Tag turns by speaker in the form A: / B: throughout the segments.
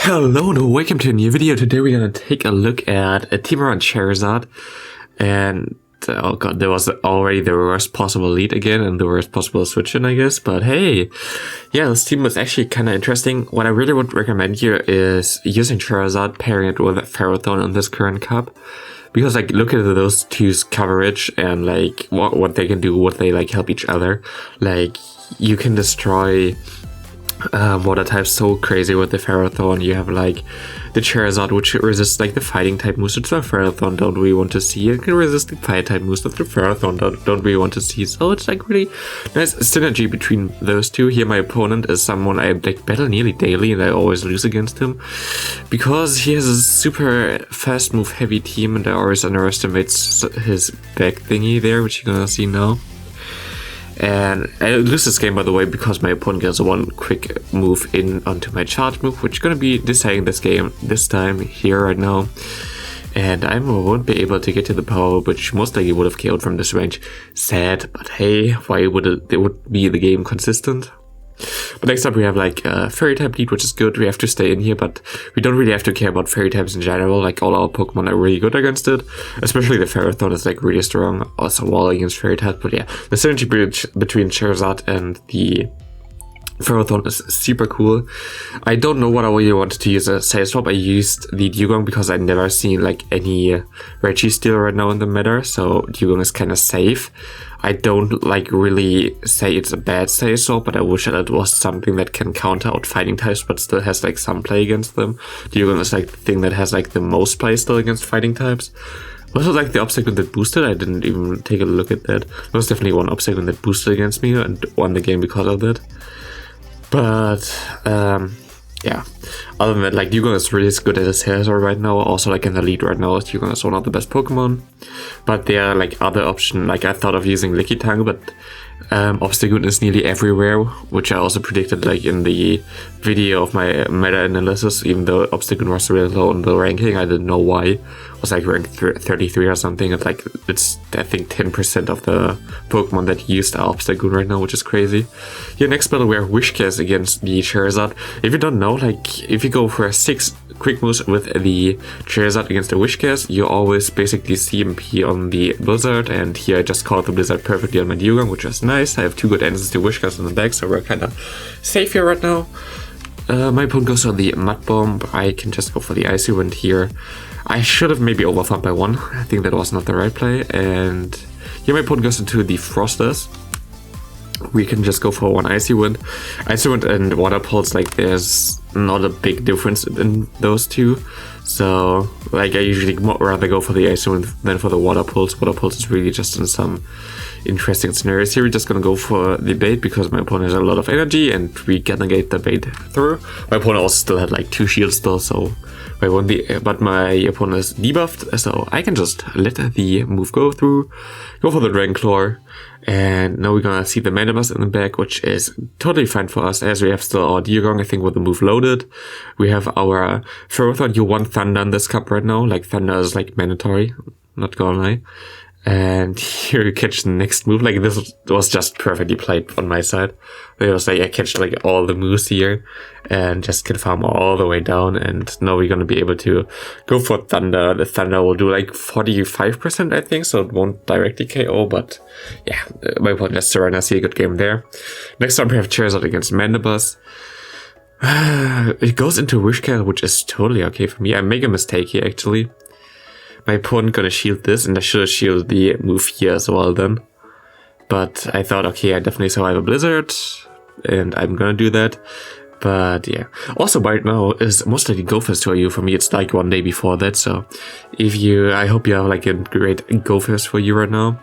A: Hello and welcome to a new video. Today we're gonna take a look at a team around Charizard, and oh god, there was already the worst possible lead again and the worst possible switch in, I guess. But hey, yeah, this team was actually kind of interesting. What I really would recommend here is using Charizard, pairing it with Ferrothorn in this current cup, because like look at those two's coverage and like what they can do, what they like help each other. Like you can destroy water types so crazy with the Ferrothorn. You have like the Charizard, which resists like the fighting type moves that the Ferrothorn don't really want to see. It can resist the fire type moves that the Ferrothorn don't really want to see. So it's like really nice synergy between those two. Here my opponent is someone I like battle nearly daily and I always lose against him because he has a super fast move heavy team and I always underestimate his back thingy there, which you're gonna see now. And I lose this game, by the way, because my opponent gets one quick move in onto my charge move, which is going to be deciding this game this time here right now. And I won't be able to get to the power, which most likely would have KO'd from this range. Sad, but hey, why would it would be the game consistent? But next up we have like a fairy type lead, which is good. We have to stay in here, but we don't really have to care about fairy types in general. Like all our Pokemon are really good against it, especially the Ferrothorn is like really strong, also wall against fairy types. But yeah, the synergy bridge between Charizard and the Ferrothorn is super cool. I don't know what I really wanted to use a side swap. I used the Dugong because I've never seen like any Reggie Steel right now in the meta, so Dugong is kind of safe. I don't like really say it's a bad side swap, but I wish that it was something that can counter out fighting types but still has like some play against them. Dugong is like the thing that has like the most play still against fighting types. Also like the obstacle that boosted, I didn't even take a look at that. There was definitely one obstacle that boosted against me and won the game because of that. But yeah, other than that, like Dugong is really good at his Charizard right now. Also like in the lead right now, Dugong is one of the best Pokemon. But there are like other options, like I thought of using Lickitung, but Obstagoon is nearly everywhere, which I also predicted like in the video of my meta analysis. Even though Obstagoon was really low on the ranking, I didn't know why. It was like ranked 33 or something. It's like it's I think 10% of the Pokemon that used are Obstagoon right now, which is crazy. Your next battle we have Wishcast against the Charizard. If you don't know, like if you go for 6 quick moves with the Charizard against the Wishcast, you always basically CMP on the Blizzard, and here I just caught the Blizzard perfectly on my Dugong, which was nice. I have 2 good answers to Wishcast in the back, so we're kind of safe here right now. My opponent goes on the Mud Bomb. I can just go for the Icy Wind here. I should have maybe overfarmed by 1. I think that was not the right play. And here my opponent goes into the Frosters. We can just go for 1 Icy Wind. Icy Wind and Water Pulse, like there's not a big difference in those two. So like I usually rather go for the Icy Wind than for the Water Pulse. Water Pulse is really just in some interesting scenarios. Here we're just gonna go for the bait because my opponent has a lot of energy and we can negate the bait through. My opponent also still had like 2 shields still, so I won't be, but my opponent is debuffed, so I can just let the move go through, go for the Dragon Claw, and now we're gonna see the Manabus in the back, which is totally fine for us as we have still our Dugong, I think, with the move loaded. We have our Ferrothorn. You want Thunder in this cup right now, like Thunder is like mandatory, not gonna lie. And here you catch the next move. Like this was just perfectly played on my side. It was like I catch like all the moves here and just can farm all the way down. And now we're gonna be able to go for Thunder. The Thunder will do like 45%, I think, so it won't directly KO. But yeah, my opponent has Serena. See a good game there. Next up we have Charizard against Mandibus. It goes into Wishcast, which is totally okay for me. I make a mistake here actually. My opponent gonna shield this, and I should have shielded the move here as well then. But I thought, okay, I definitely survive a Blizzard, and I'm gonna do that. But yeah. Also right now is most likely Go Fest for you. For me, it's like 1 day before that, so I hope you have like a great Go Fest for you right now.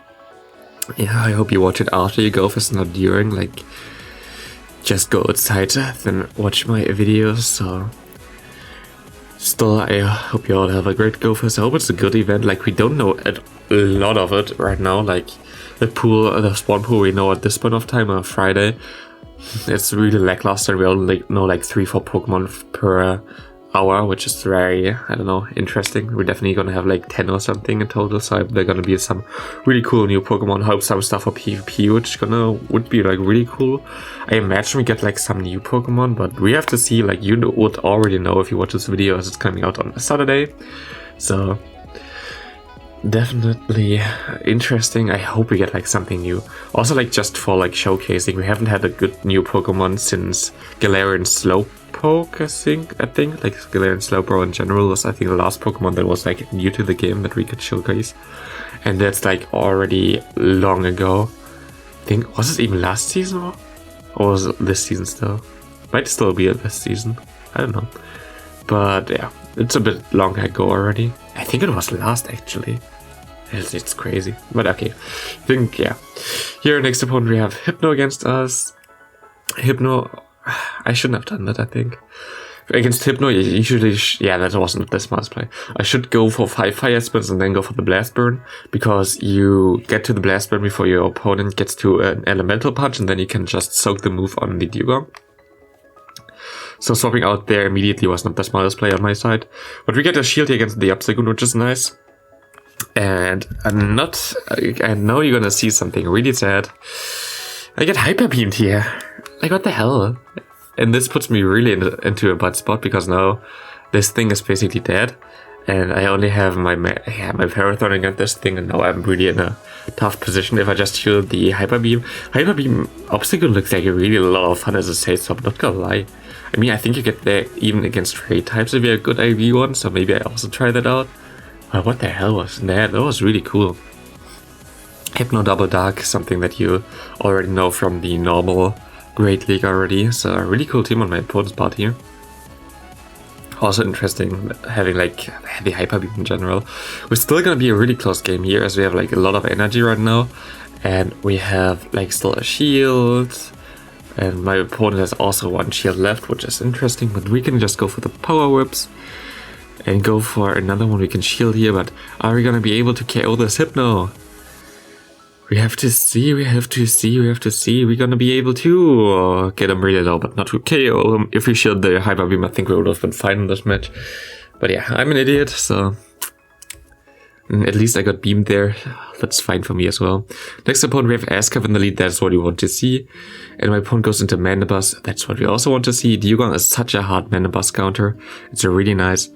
A: Yeah, I hope you watch it after you Go Fest, not during. Like, just go outside, then watch my videos, so... Still, I hope you all have a great Go Fest. I hope it's a good event. Like, we don't know a lot of it right now. Like, the spawn pool we know at this point of time on Friday. It's really lackluster. We only know like 3-4 Pokemon per hour, which is very, I don't know, interesting. We're definitely gonna have like 10 or something in total, so there gonna be some really cool new Pokemon. Hope some stuff for PvP, which would be like really cool. I imagine we get like some new Pokemon, but we have to see. Like, you would already know if you watch this video, as it's coming out on a Saturday. So definitely interesting. I hope we get like something new. Also, like, just for like showcasing, we haven't had a good new Pokemon since Galarian Slowpoke, I think like Galarian Slowbro in general was, I think, the last Pokemon that was like new to the game that we could showcase, and that's like already long ago. I think, was it even last season or was it this season still? Might still be this season, I don't know, but yeah, it's a bit long ago already. I think it was last, actually. It's crazy, but okay. I think, yeah. Here, next opponent, we have Hypno against us. Hypno, I shouldn't have done that, I think. Against Hypno, usually, yeah, that wasn't the smartest play. I should go for 5 Fire Spins and then go for the Blast Burn, because you get to the Blast Burn before your opponent gets to an Elemental Punch, and then you can just soak the move on the Dewgong. So swapping out there immediately was not the smartest play on my side. But we get a shield here against the Obstagoon, which is nice. And I know you're gonna see something really sad. I get Hyper Beamed here. Like, what the hell? And this puts me really into a bad spot, because now this thing is basically dead. And I only have my Ferrothorn against this thing, and now I'm really in a tough position if I just shield the Hyper Beam. Hyper Beam Obstagoon looks like a really lot of fun as a safe swap, not gonna lie. I mean, I think you get there even against trade types if you're a good IV one, so maybe I also try that out. But what the hell was that? That was really cool. Hypno Double Dark, something that you already know from the normal Great League already, so a really cool team on my opponent's part here. Also interesting having like the Hyper Beam in general. We're still gonna be a really close game here, as we have like a lot of energy right now, and we have like still a shield. And my opponent has also 1 shield left, which is interesting, but we can just go for the Power Whips and go for another one we can shield here. But are we gonna be able to KO this Hypno? We have to see, we're gonna be able to get him really low, but not to KO him. If we shield the Hyper Beam, I think we would have been fine in this match. But yeah, I'm an idiot, so at least I got beamed there. That's fine for me as well. Next opponent, we have Ascap in the lead. That's what we want to see. And my opponent goes into Mandibuzz. That's what we also want to see. Dewgong is such a hard Mandibuzz counter. It's a really nice.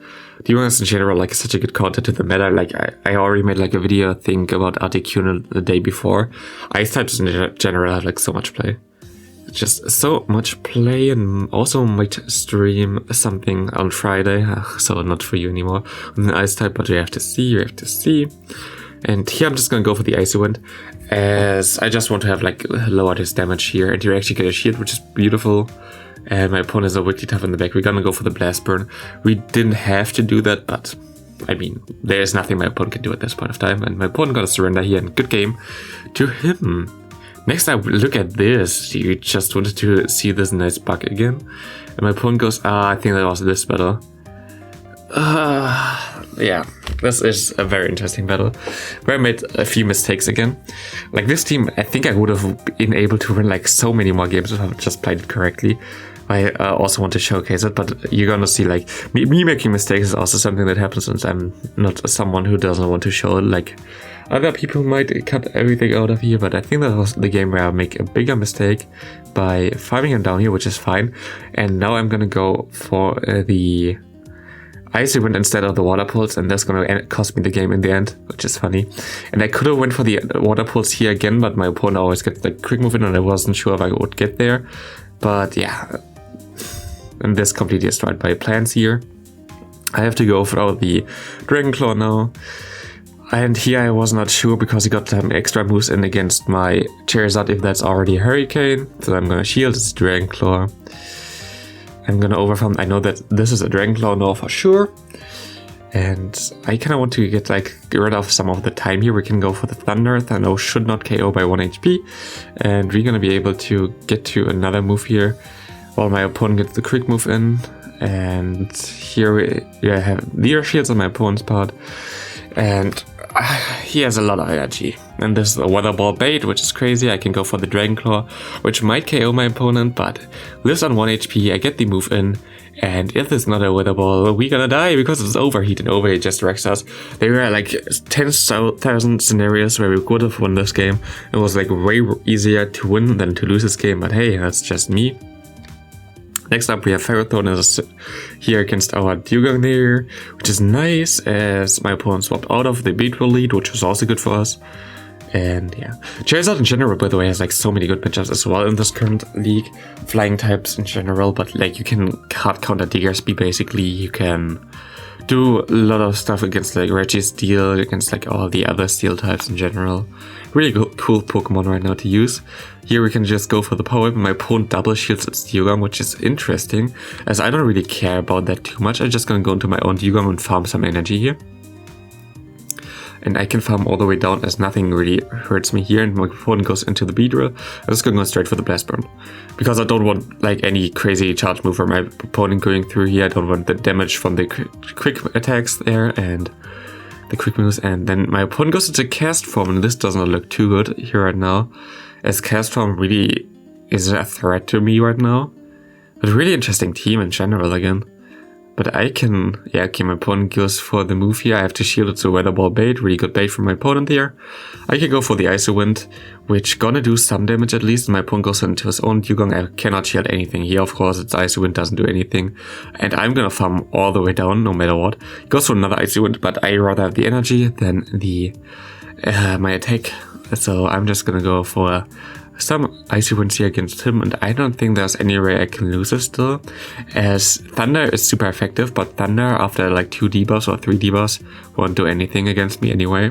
A: Dewgong is in general like such a good counter to the meta. Like I already made like a video, I think, about Articuno the day before. Ice types in general have like so much play. Just so much play, and also might stream something on Friday, so not for you anymore, on the Ice type, but we have to see. And here I'm just gonna go for the Icy Wind, as I just want to have like lowered his damage here, and you actually get a shield, which is beautiful. And my opponent is a wicked tough in the back. We're gonna go for the Blast Burn. We didn't have to do that, but I mean, there's nothing my opponent can do at this point of time, and my opponent got to surrender here, and good game to him. Next up, look at this. You just wanted to see this nice bug again. And my opponent goes, I think that was this battle. Yeah, this is a very interesting battle, where I made a few mistakes again. Like this team, I think I would have been able to win like so many more games if I just played it correctly. I also want to showcase it, but you're gonna see like me making mistakes is also something that happens, since I'm not someone who doesn't want to show it. Like other people might cut everything out of here, but I think that was the game where I make a bigger mistake by farming him down here, which is fine. And now I'm gonna go for the Icy Wind instead of the Water Pulse, and that's gonna cost me the game in the end, which is funny. And I could have went for the Water Pulse here again, but my opponent always gets the quick move in, and I wasn't sure if I would get there. But yeah, and this completely destroyed my plans here. I have to go for the Dragon Claw now. And here I was not sure, because he got some extra moves in against my Charizard if that's already Hurricane. So I'm gonna shield this Dragon Claw. I'm gonna overfarm. I know that this is a Dragon Claw now for sure. And I kinda want to get rid of some of the time here. We can go for the Thunder. Thunder should not KO by 1 HP. And we're gonna be able to get to another move here while my opponent gets the quick move in. And here we have Leer Shields on my opponent's part. And he has a lot of energy. And this is a Weather Ball bait, which is crazy. I can go for the Dragon Claw, which might KO my opponent, but lives on 1 HP. I get the move in. And if it's not a Weather Ball, we're gonna die because it's Overheat, and Overheat just wrecks us. There were like 10,000 scenarios where we could have won this game. It was like way easier to win than to lose this game, but hey, that's just me. Next up we have Ferrothorn here against our Dugong there, which is nice as my opponent swapped out of the Beetle lead, which was also good for us. And yeah, Charizard in general, by the way, has like so many good matchups as well in this current league. Flying types in general, but like you can hard counter Diggersby basically. You can do a lot of stuff against like Registeel, against like all the other steel types in general. Really cool Pokemon right now to use. Here we can just go for the power whip. My opponent double shields its Dugong, which is interesting, as I don't really care about that too much. I'm just gonna go into my own Dugong and farm some energy here. And I can farm all the way down as nothing really hurts me here, and my opponent goes into the Beedrill. I'm just gonna go straight for the Blast Burn, because I don't want like any crazy charge move from my opponent going through here. I don't want the damage from the quick attacks there and the quick moves. And then my opponent goes into Cast Form, and this does not look too good here right now, as Cast Form really is a threat to me right now. But really interesting team in general again. But I can, yeah, okay, my opponent goes for the move here. I have to shield it to Weather Ball bait. Really good bait from my opponent here. I can go for the Icy Wind, which gonna do some damage at least. My opponent goes into his own Dugong. I cannot shield anything here, of course. Its Icy Wind doesn't do anything. And I'm gonna farm all the way down, no matter what. He goes for another Icy Wind, but I rather have the energy than the my attack. So I'm just gonna go for some Icy Winds here against him, and I don't think there's any way I can lose it still, as Thunder is super effective, but Thunder after like 2 debuffs or 3 debuffs won't do anything against me anyway.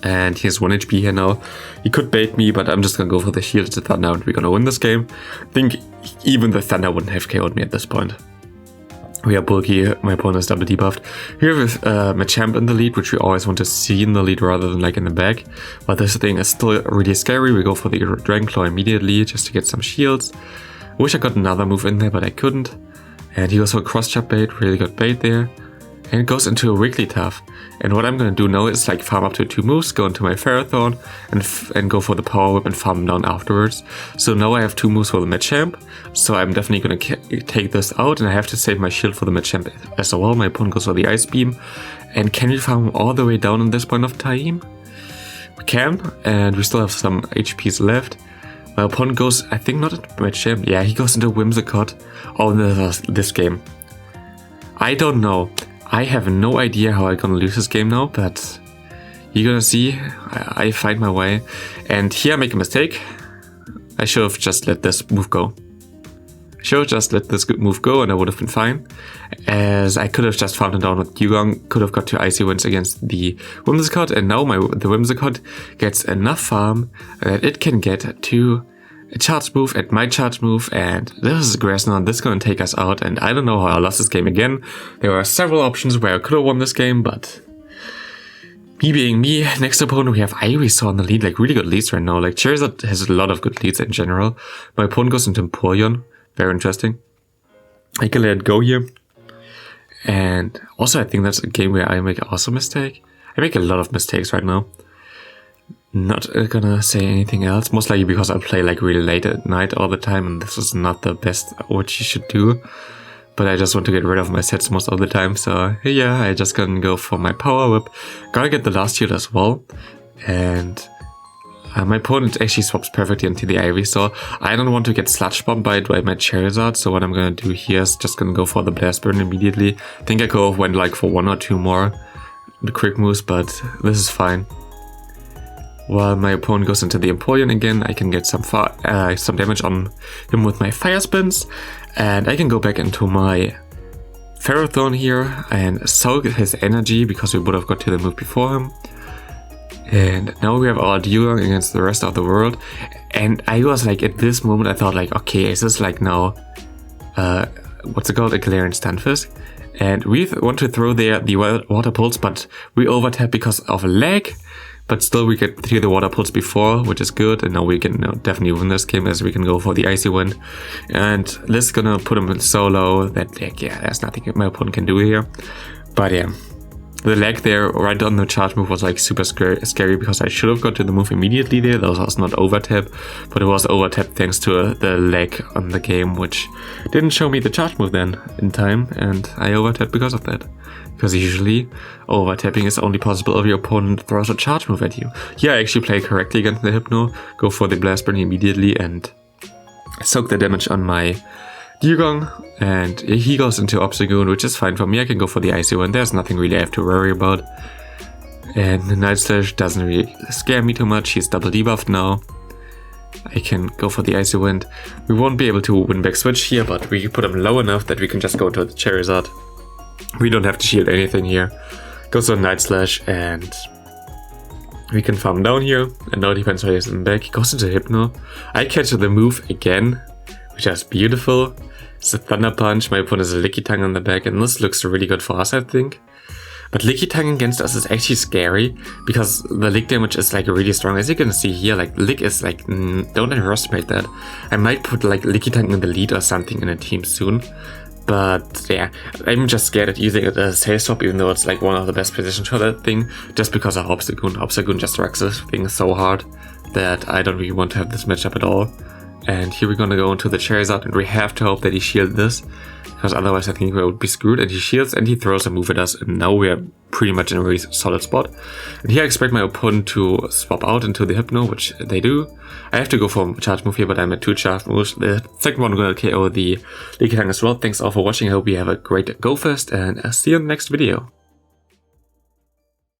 A: And he has 1 HP here now. He could bait me, but I'm just gonna go for the shield to Thunder and we're gonna win this game. I think even the Thunder wouldn't have KO'd me at this point. We are bulky, my opponent is double debuffed. Here with Machamp in the lead, which we always want to see in the lead rather than like in the back. But this thing is still really scary. We go for the Dragon Claw immediately just to get some shields. I wish I got another move in there, but I couldn't. And he goes for a cross chop bait, really good bait there. And it goes into a Wigglytuff. And what I'm gonna do now is like farm up to 2 moves, go into my Ferrothorn and go for the Power Whip and farm them down afterwards. So now I have 2 moves for the Machamp. So I'm definitely gonna take this out, and I have to save my shield for the Machamp as well. My opponent goes for the Ice Beam. And can we farm all the way down in this point of time? We can, and we still have some HPs left. My opponent goes, I think not into Machamp. Yeah, he goes into Whimsicott. Oh, this game. I don't know. I have no idea how I'm gonna lose this game now, but you're gonna see. I find my way. And here I make a mistake. I should have just let this move go. And I would have been fine. As I could have just farmed it down with Dugong, could have got 2 Icy Winds against the Whimsicott, and now the Whimsicott gets enough farm that it can get to a charge move at my charge move, and this is grass now. This is gonna take us out, and I don't know how I lost this game again. There were several options where I could have won this game, but me being me. Next opponent we have Ivysaur in the lead, like really good leads right now. Like Charizard has a lot of good leads in general. My opponent goes into Empoleon, very interesting. I can let it go here. And also I think that's a game where I make also a mistake. I make a lot of mistakes right now. Not gonna say anything else, most likely because I play like really late at night all the time, and this is not the best what you should do. But I just want to get rid of my sets most of the time, so yeah, I just gonna go for my Power Whip. Gotta get the last shield as well, and my opponent actually swaps perfectly into the Ivysaur. I don't want to get Sludge Bombed by my Charizard, so what I'm gonna do here is just gonna go for the Blast Burn immediately. I think I could have went like for 1 or 2 more the quick moves, but this is fine. While my opponent goes into the Empoleon again, I can get some damage on him with my Fire Spins, and I can go back into my Ferrothorn here and soak his energy because we would have got to the move before him. And now we have our Dugong against the rest of the world, and I was like, at this moment I thought like, okay, is this like now what's it called, a Galarian Stunfisk? And we want to throw there the Water Pulse, but we overtap because of a lag. But still we get through the Water Pulse before, which is good, and now we can definitely win this game as we can go for the Icy Wind. And this is gonna put him in so low that like, yeah, there's nothing my opponent can do here. But yeah, The lag there right on the charge move was like super scary because I should have got to the move immediately there. That was not over tap, but it was over tap thanks to the lag on the game, which didn't show me the charge move then in time, and I over tapped because of that. Because usually over tapping is only possible if your opponent throws a charge move at you. Here I actually play correctly against the Hypno, go for the Blast Burn immediately and soak the damage on my Dugong, and he goes into Obstagoon, which is fine for me. I can go for the Icy Wind, there's nothing really I have to worry about. And the Night Slash doesn't really scare me too much, he's double debuffed now. I can go for the Icy Wind. We won't be able to win back switch here, but we put him low enough that we can just go to the Charizard. We don't have to shield anything here. Goes on Night Slash and we can farm down here. And now it depends where he's in back. He goes into Hypno. I catch the move again, which is beautiful. It's a Thunder Punch. My opponent has a Licky Tongue on the back, and this looks really good for us, I think. But Licky Tongue against us is actually scary because the lick damage is like really strong. As you can see here, like lick is like, don't underestimate that. I might put like Licky Tongue in the lead or something in a team soon. But yeah, I'm just scared at using it as a safe swap, even though it's like one of the best positions for that thing, just because of Obstagoon. Obstagoon just wrecks this thing so hard that I don't really want to have this matchup at all. And here we're gonna go into the Charizard, and we have to hope that he shields this, because otherwise I think we would be screwed. And he shields and he throws a move at us, and now we are pretty much in a really solid spot. And here I expect my opponent to swap out into the Hypno, which they do. I have to go for a charge move here, but I'm at 2 charge moves. The second one will KO the Licky Tongue as well. Thanks all for watching. I hope you have a great Go Fest, and I'll see you in the next video.